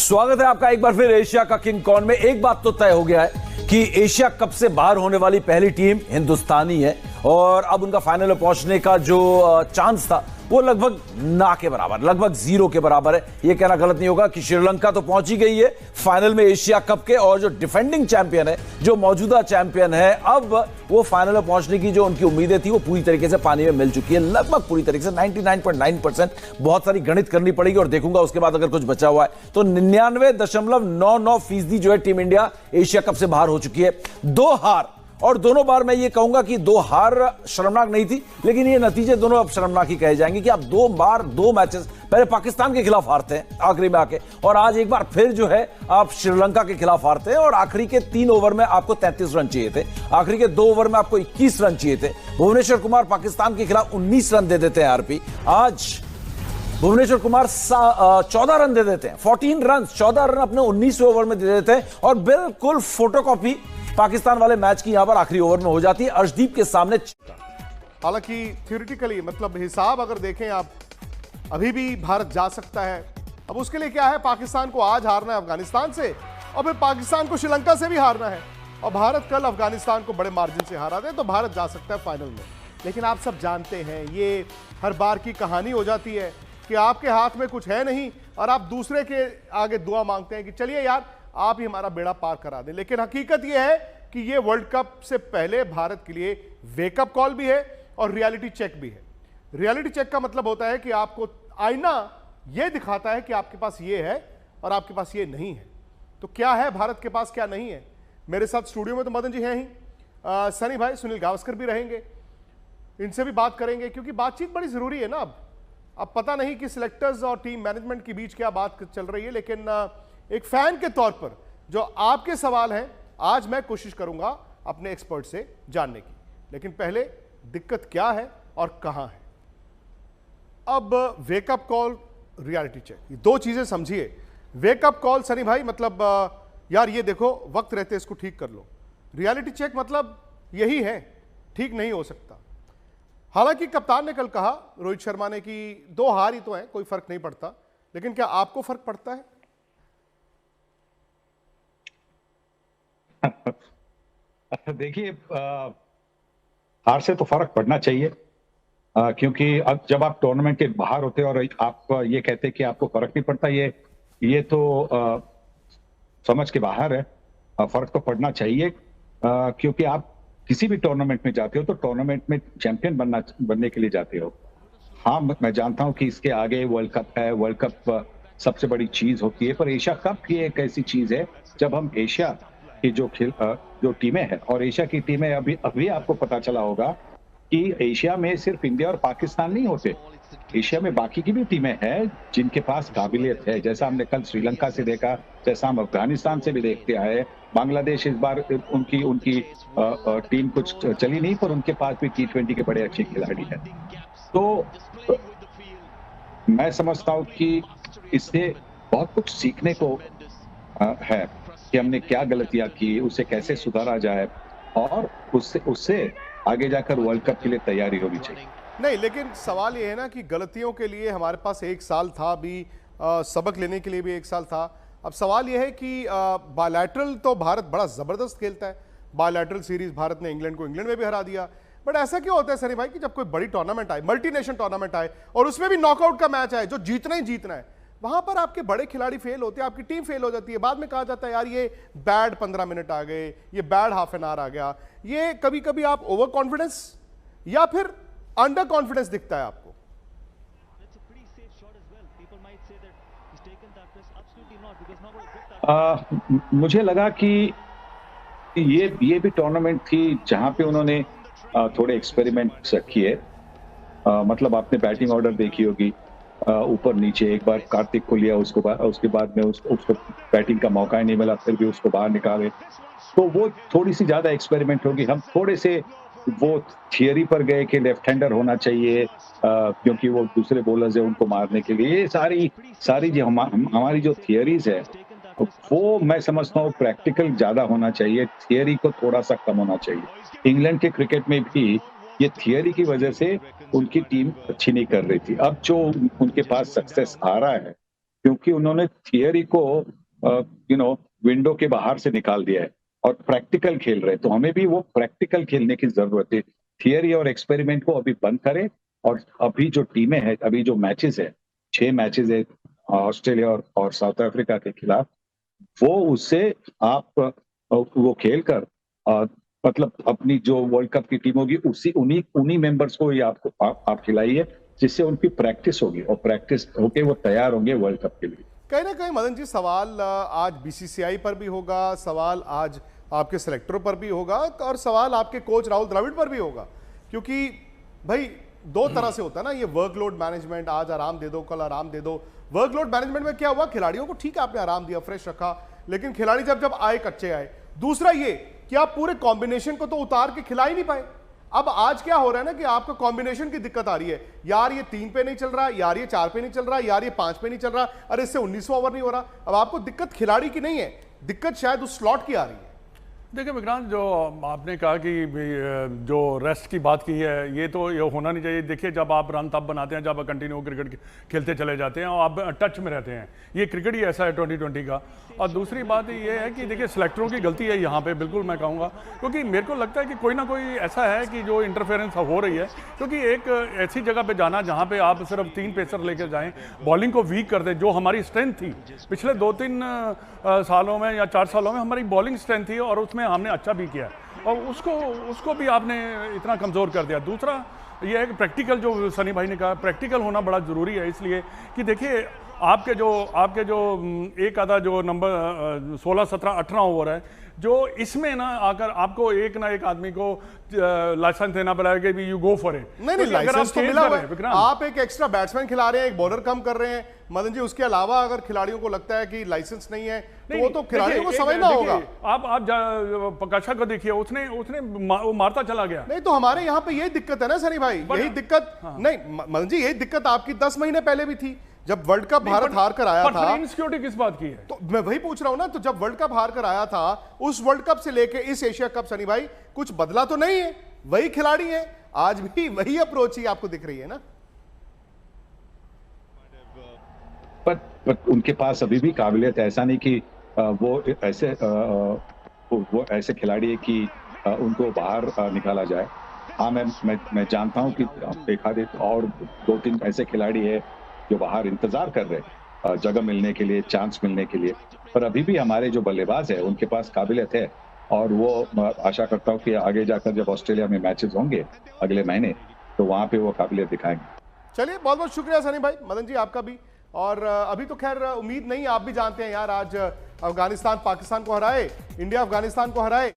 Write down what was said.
स्वागत है आपका एक बार फिर एशिया का किंग कॉन में। एक बात तो तय हो गया है कि एशिया कप से बाहर होने वाली पहली टीम हिंदुस्तानी है और अब उनका फाइनल में पहुंचने का जो चांस था वो लगभग ना के बराबर, लगभग जीरो के बराबर है। ये कहना गलत नहीं होगा कि श्रीलंका तो पहुंची गई है फाइनल में एशिया कप के, और जो डिफेंडिंग चैंपियन है, जो मौजूदा चैंपियन है, अब वो फाइनल में पहुंचने की जो उनकी उम्मीदें थी वो पूरी तरीके से पानी में मिल चुकी है, लगभग पूरी तरीके से 99.9%। बहुत सारी गणित करनी पड़ेगी और देखूंगा उसके बाद अगर कुछ बचा हुआ है तो 99.99% जो है टीम इंडिया एशिया कप से बाहर हो चुकी है। 2 हार, और दोनों बार मैं ये कहूंगा कि 2 हार शर्मनाक नहीं थी, लेकिन ये नतीजे दोनों अब शर्मनाक ही कहे जाएंगे कि आप 2 बार 2 मैचेस, पहले पाकिस्तान के खिलाफ हारते हैं आखिरी में आके, और आज एक बार फिर जो है आप श्रीलंका के खिलाफ हारते हैं, और आखिरी के 3 ओवर में आपको 33 रन चाहिए थे, आखिरी के 2 ओवर में आपको 21 रन चाहिए थे। भुवनेश्वर कुमार पाकिस्तान के खिलाफ 19 रन दे देते हैं आरपी, आज भुवनेश्वर कुमार 14 रन दे देते हैं, 14 रन, 14 रन अपने 19वें ओवर में दे देते हैं, और बिल्कुल फोटोकॉपी पाकिस्तान वाले मैच की यहां पर आखिरी ओवर में हो जाती है अर्शदीप के सामने। हालांकि थ्योरेटिकली मतलब हिसाब अगर देखें आप, अभी भी भारत जा सकता है। अब उसके लिए क्या है, पाकिस्तान को आज हारना है अफगानिस्तान से, और फिर पाकिस्तान को श्रीलंका से भी हारना है, और भारत कल अफगानिस्तान को बड़े मार्जिन से हारा दे तो भारत जा सकता है फाइनल में। लेकिन आप सब जानते हैं ये हर बार की कहानी हो जाती है कि आपके हाथ में कुछ है नहीं और आप दूसरे के आगे दुआ मांगते हैं कि चलिए यार आप ही हमारा बेड़ा पार करा दें। लेकिन हकीकत यह है कि यह वर्ल्ड कप से पहले भारत के लिए वेकअप कॉल भी है और रियलिटी चेक भी है। रियलिटी चेक का मतलब होता है कि आपको आईना यह दिखाता है कि आपके पास ये है और आपके पास ये नहीं है। तो क्या है भारत के पास, क्या नहीं है? मेरे साथ स्टूडियो में तो मदन जी हैं ही, सनी भाई, सुनील गावस्कर भी रहेंगे, इनसे भी बात करेंगे क्योंकि बातचीत बड़ी जरूरी है ना। अब पता नहीं कि सिलेक्टर्स और टीम मैनेजमेंट के बीच क्या बात चल रही है, लेकिन एक फैन के तौर पर जो आपके सवाल हैं आज मैं कोशिश करूंगा अपने एक्सपर्ट से जानने की। लेकिन पहले दिक्कत क्या है और कहां है। अब वेकअप कॉल, रियलिटी चेक, ये 2 चीजें समझिए। वेकअप कॉल सनी भाई मतलब यार ये देखो वक्त रहते इसको ठीक कर लो। रियलिटी चेक मतलब यही है, ठीक नहीं हो सकता। हालांकि कप्तान ने कल कहा, रोहित शर्मा ने, कि 2 हार ही तो हैं, कोई फर्क नहीं पड़ता। लेकिन क्या आपको फर्क पड़ता है? देखिए, हार से तो फर्क पड़ना चाहिए, क्योंकि अब जब आप टूर्नामेंट के बाहर होते हैं और आप ये कहते हैं कि आपको फर्क नहीं पड़ता, ये तो समझ के बाहर है। फर्क तो पड़ना चाहिए, क्योंकि आप किसी भी टूर्नामेंट में जाते हो तो टूर्नामेंट में चैंपियन बनने के लिए जाते हो। हाँ, मैं जानता हूं कि इसके आगे वर्ल्ड कप है, वर्ल्ड कप सबसे बड़ी चीज होती है, पर एशिया कप की एक ऐसी चीज है जब हम एशिया की जो टीमें हैं, और एशिया की टीमें अभी आपको पता चला होगा कि एशिया में सिर्फ इंडिया और पाकिस्तान नहीं होते, एशिया में बाकी की भी टीमें हैं जिनके पास काबिलियत है। जैसा हमने कल श्रीलंका से देखा, जैसा हम अफगानिस्तान से भी देखते आए। बांग्लादेश इस बार उनकी टीम कुछ चली नहीं, पर उनके पास भी T20 के बड़े अच्छे खिलाड़ी हैं। तो मैं समझता हूं कि इससे बहुत कुछ सीखने को है कि हमने क्या गलतियां की, उसे कैसे सुधारा जाए, और उससे आगे जाकर वर्ल्ड कप के लिए तैयारी होनी चाहिए। नहीं, लेकिन सवाल ये है ना कि गलतियों के लिए हमारे पास 1 साल था, भी सबक लेने के लिए भी 1 साल था। अब सवाल यह है कि बायलैटरल तो भारत बड़ा जबरदस्त खेलता है। बायलैटरल सीरीज भारत ने इंग्लैंड को इंग्लैंड में भी हरा दिया। बट ऐसा क्यों होता है सनी भाई कि जब कोई बड़ी टूर्नामेंट आए, मल्टीनेशनल टूर्नामेंट आए, और उसमें भी नॉकआउट का मैच आए जो जीतना ही जीतना है, वहां पर आपके बड़े खिलाड़ी फेल होते हैं, आपकी टीम फेल हो जाती है। बाद में कहा जाता है यार ये बैड 15 मिनट आ गए, ये बैड हाफ एन आवर आ गया। ये कभी कभी आप ओवर कॉन्फिडेंस या फिर अंडर कॉन्फिडेंस दिखता है आपको? मुझे लगा कि ये भी टूर्नामेंट थी जहां पे उन्होंने थोड़े एक्सपेरिमेंट किए। मतलब आपने बैटिंग ऑर्डर देखी होगी, ऊपर नीचे, एक बार कार्तिक को लिया, उसके बाद में उसको बैटिंग का मौका ही नहीं मिला, फिर भी उसको बाहर निकाले। तो वो थोड़ी सी ज्यादा एक्सपेरिमेंट होगी। हम थोड़े से वो थियरी पर गए कि लेफ्ट हैंडर होना चाहिए, क्योंकि वो दूसरे बॉलर्स है उनको मारने के लिए। ये सारी जो हमारी जो थियरीज है, वो मैं समझता हूँ प्रैक्टिकल ज्यादा होना चाहिए, थियरी को थोड़ा सा कम होना चाहिए। इंग्लैंड के क्रिकेट में भी ये थियरी की वजह से उनकी टीम अच्छी नहीं कर रही थी। अब जो उनके पास सक्सेस आ रहा है, क्योंकि उन्होंने थियरी को विंडो के बाहर से निकाल दिया है और प्रैक्टिकल खेल रहे हैं। तो हमें भी वो प्रैक्टिकल खेलने की जरूरत है। थियरी और एक्सपेरिमेंट को अभी बंद करें और अभी जो टीमें हैं, अभी जो मैचेस है, 6 मैचेस है ऑस्ट्रेलिया और साउथ अफ्रीका के खिलाफ, वो उससे आप वो खेल कर मतलब अपनी जो वर्ल्ड कप की टीम होगी उन्हीं मेंबर्स को ही आप खिलाइए, जिससे उनकी प्रैक्टिस होगी और प्रैक्टिस होके वो तैयार होंगे वर्ल्ड कप के लिए। कहीं ना कहीं मदन जी सवाल आज बीसीसीआई पर भी होगा, सवाल आज आपके सिलेक्टरों पर भी होगा और सवाल आपके कोच राहुल द्रविड़ पर भी होगा, क्योंकि भाई दो तरह से होता है ना ये वर्कलोड मैनेजमेंट। आज आराम दे दो, कल आराम दे दो। वर्कलोड मैनेजमेंट में क्या हुआ, खिलाड़ियों को ठीक है आपने आराम दिया, फ्रेश रखा, लेकिन खिलाड़ी जब आए कच्चे आए। दूसरा ये कि आप पूरे कॉम्बिनेशन को तो उतार के खिला ही नहीं पाए। अब आज क्या हो रहा है ना कि आपको कॉम्बिनेशन की दिक्कत आ रही है, यार ये 3 पे नहीं चल रहा, यार ये 4 पे नहीं चल रहा, यार ये 5 पे नहीं चल रहा, अरे इससे 19वां ओवर नहीं हो रहा। अब आपको दिक्कत खिलाड़ी की नहीं है, दिक्कत शायद उस स्लॉट की आ रही है। देखिए विक्रांत, जो आपने कहा कि जो रेस्ट की बात की है, ये तो ये होना नहीं चाहिए। देखिए जब आप रन तब बनाते हैं जब कंटिन्यू क्रिकेट खेलते चले जाते हैं और आप टच में रहते हैं। ये क्रिकेट ही ऐसा है 2020 का। और दूसरी बात ये है कि देखिए सिलेक्टरों की गलती है यहाँ पे, बिल्कुल मैं कहूँगा, क्योंकि मेरे को लगता है कि कोई ना कोई ऐसा है कि जो इंटरफेरेंस हो रही है। क्योंकि एक ऐसी जगह पे जाना जहाँ पे आप सिर्फ 3 पेसर लेकर जाएं, बॉलिंग को वीक कर दें, जो हमारी स्ट्रेंथ थी पिछले 2-3 सालों में या 4 सालों में, हमारी बॉलिंग स्ट्रेंथ थी और उसमें हमने अच्छा भी किया और उसको भी आपने इतना कमज़ोर कर दिया। दूसरा ये है कि प्रैक्टिकल, जो सनी भाई ने कहा, प्रैक्टिकल होना बड़ा ज़रूरी है। इसलिए कि देखिए आपके जो एक आधा जो नंबर 16, 17, 18 ओवर है, जो इसमें ना आकर आपको एक ना एक आदमी को लाइसेंस देना पड़ेगा कि यू गो फॉर इट। नहीं लाइसेंस तो मिला हुआ है। आप एक एक्स्ट्रा बैट्समैन खिला रहे हैं, एक बॉलर कम कर रहे हैं मदन जी। उसके अलावा अगर खिलाड़ियों को लगता है कि लाइसेंस नहीं है तो वो तो खिलाड़ियों को समझना होगा। आप प्रकाशा को देखिए, उसने वो मारता चला गया। नहीं तो हमारे यहाँ पे यही दिक्कत है ना सनी भाई, यही दिक्कत। नहीं मदन जी, यही दिक्कत आपकी 10 महीने पहले भी थी जब वर्ल्ड कप भारत हार कर आया था। इनसिक्योरिटी किस बात की है? तो मैं वही पूछ रहा हूं ना, तो जब वर्ल्ड कप हार कर आया था, उस वर्ल्ड कप से लेके इस एशिया कप सनी भाई कुछ बदला तो नहीं है, वही खिलाड़ी है, आज भी वही अप्रोच ही आपको दिख रही है ना। पर उनके पास अभी भी काबिलियत है। ऐसा नहीं कि वो ऐसे खिलाड़ी है कि उनको बाहर निकाला जाए। हाँ, मैं जानता हूं कि देखा दे और 2-3 ऐसे खिलाड़ी है जो बाहर इंतजार कर रहे हैं जगह मिलने के लिए, चांस मिलने के लिए। पर अभी भी हमारे जो बल्लेबाज है उनके पास काबिलियत है और वो आशा करता हूँ कि आगे जाकर जब ऑस्ट्रेलिया में मैचेस होंगे अगले महीने, तो वहां पे वो काबिलियत दिखाएंगे। चलिए, बहुत बहुत शुक्रिया सनी भाई, मदन जी आपका भी। और अभी तो खैर उम्मीद नहीं, आप भी जानते हैं यार, आज अफगानिस्तान पाकिस्तान को हराए, इंडिया अफगानिस्तान को हराए।